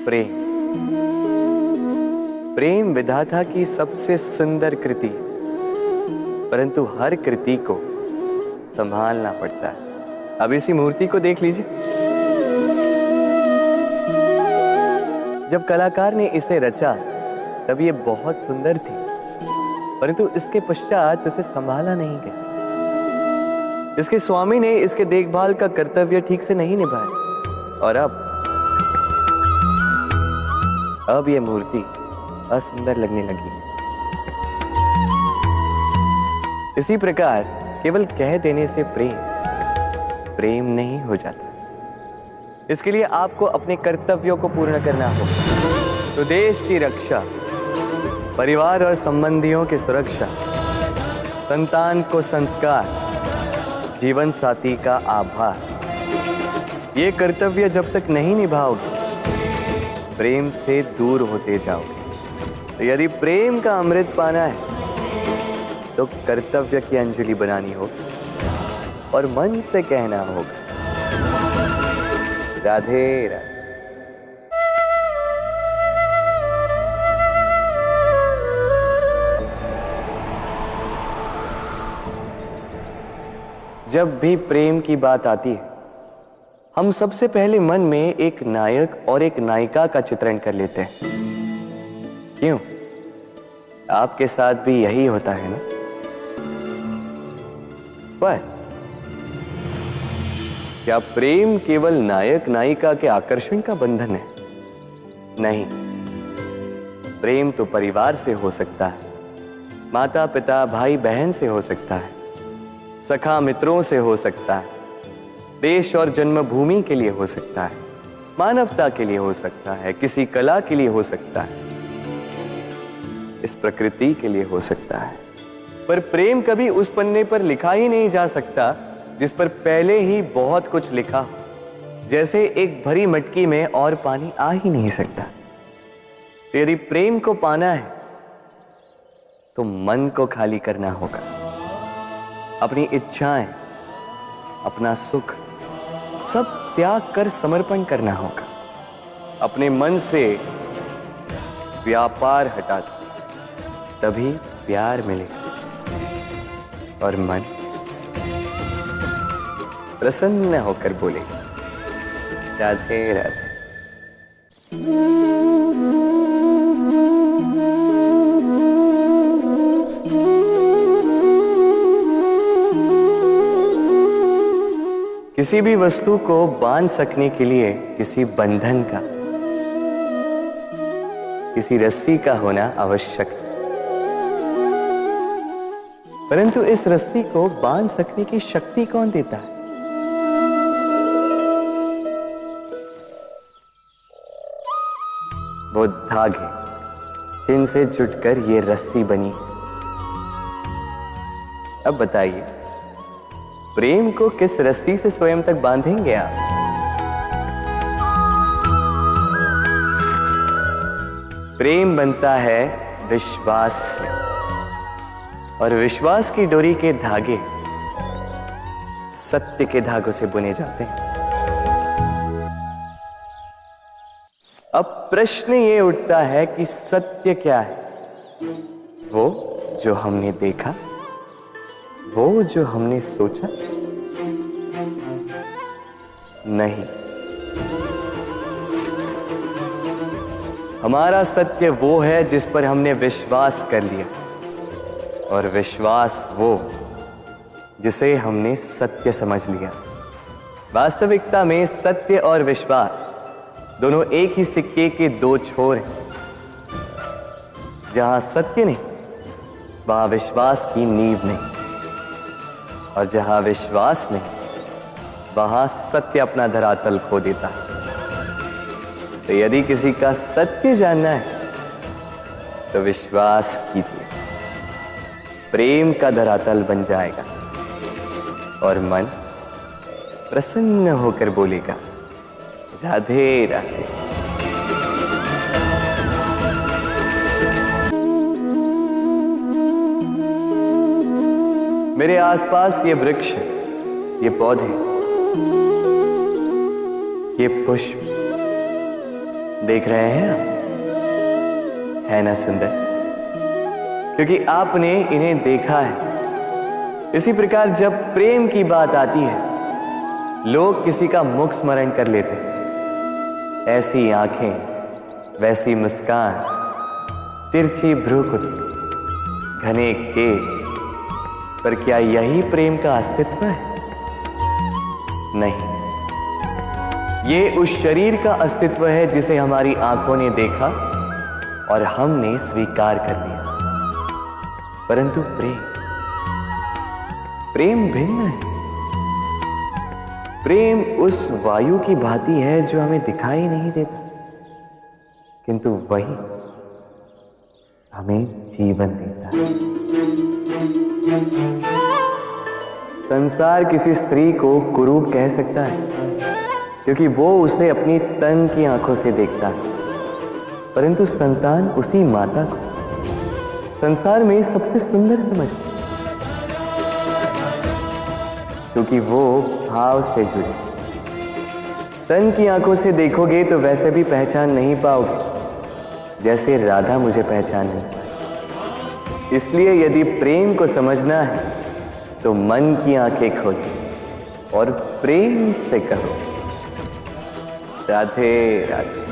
प्रेम। प्रेम विधाता की सबसे सुंदर कृति, परंतु हर कृति को संभालना पड़ता है। अब इसी मूर्ति को देख लीजिए। जब कलाकार ने इसे रचा तब ये बहुत सुंदर थी, परंतु इसके पश्चात इसे संभाला नहीं गया। इसके स्वामी ने इसके देखभाल का कर्तव्य ठीक से नहीं निभाया और अब यह मूर्ति असुंदर लगने लगी। इसी प्रकार केवल कह देने से प्रेम नहीं हो जाता। इसके लिए आपको अपने कर्तव्यों को पूर्ण करना होगा। तो देश की रक्षा, परिवार और संबंधियों की सुरक्षा, संतान को संस्कार, जीवन साथी का आभार, ये कर्तव्य जब तक नहीं निभाओगे प्रेम से दूर होते जाओगे। तो यदि प्रेम का अमृत पाना है तो कर्तव्य की अंजलि बनानी होगी और मन से कहना होगा, राधे राधे। जब भी प्रेम की बात आती है हम सबसे पहले मन में एक नायक और एक नायिका का चित्रण कर लेते हैं। क्यों? आपके साथ भी यही होता है ना? पर क्या प्रेम केवल नायक नायिका के आकर्षण का बंधन है? नहीं, प्रेम तो परिवार से हो सकता है, माता पिता भाई बहन से हो सकता है, सखा मित्रों से हो सकता है, देश और जन्मभूमि के लिए हो सकता है, मानवता के लिए हो सकता है, किसी कला के लिए हो सकता है, इस प्रकृति के लिए हो सकता है। पर प्रेम कभी उस पन्ने पर लिखा ही नहीं जा सकता जिस पर पहले ही बहुत कुछ लिखा हो। जैसे एक भरी मटकी में और पानी आ ही नहीं सकता। तो यदि प्रेम को पाना है तो मन को खाली करना होगा। अपनी इच्छाएं, अपना सुख सब त्याग कर समर्पण करना होगा। अपने मन से व्यापार हटा दो, तभी प्यार मिलेगा और मन प्रसन्न होकर बोलेगा, राधे राधे। किसी भी वस्तु को बांध सकने के लिए किसी बंधन का, किसी रस्सी का होना आवश्यक है। परंतु इस रस्सी को बांध सकने की शक्ति कौन देता है? वो धागे जिनसे जुटकर ये रस्सी बनी। अब बताइए, प्रेम को किस रस्सी से स्वयं तक बांधेंगे आप? प्रेम बनता है विश्वास से, और विश्वास की डोरी के धागे सत्य के धागों से बुने जाते हैं। अब प्रश्न ये उठता है कि सत्य क्या है? वो जो हमने देखा, वो जो हमने सोचा? नहीं, हमारा सत्य वो है जिस पर हमने विश्वास कर लिया, और विश्वास वो जिसे हमने सत्य समझ लिया। वास्तविकता में सत्य और विश्वास दोनों एक ही सिक्के के दो छोर हैं। जहां सत्य नहीं, वहां विश्वास की नींव नहीं, और जहां विश्वास नहीं, वहां सत्य अपना धरातल खो देता है। तो यदि किसी का सत्य जानना है तो विश्वास कीजिए, प्रेम का धरातल बन जाएगा और मन प्रसन्न होकर बोलेगा, राधे राधे। मेरे आसपास ये वृक्ष, ये पौधे, ये पुष्प, देख रहे हैं आप? है ना सुंदर? क्योंकि आपने इन्हें देखा है। इसी प्रकार जब प्रेम की बात आती है, लोग किसी का मुख स्मरण कर लेते हैं। ऐसी आंखें, वैसी मुस्कान, तिरछी भ्रूकुटी, घने केश, पर क्या यही प्रेम का अस्तित्व है? नहीं, ये उस शरीर का अस्तित्व है जिसे हमारी आंखों ने देखा और हमने स्वीकार कर लिया। परंतु प्रेम भिन्न है। प्रेम उस वायु की भांति है जो हमें दिखाई नहीं देता, किंतु वही हमें जीवन देता है। संसार किसी स्त्री को कुरूप कह सकता है, क्योंकि वो उसे अपनी तन की आंखों से देखता है। परंतु संतान उसी माता को संसार में सबसे सुंदर समझती, क्योंकि वो भाव से जुड़ी। तन की आंखों से देखोगे तो वैसे भी पहचान नहीं पाओगे जैसे राधा मुझे पहचान नहीं पाई। इसलिए यदि प्रेम को समझना है तो मन की आंखें खोलो और प्रेम से कहो, राधे राधे।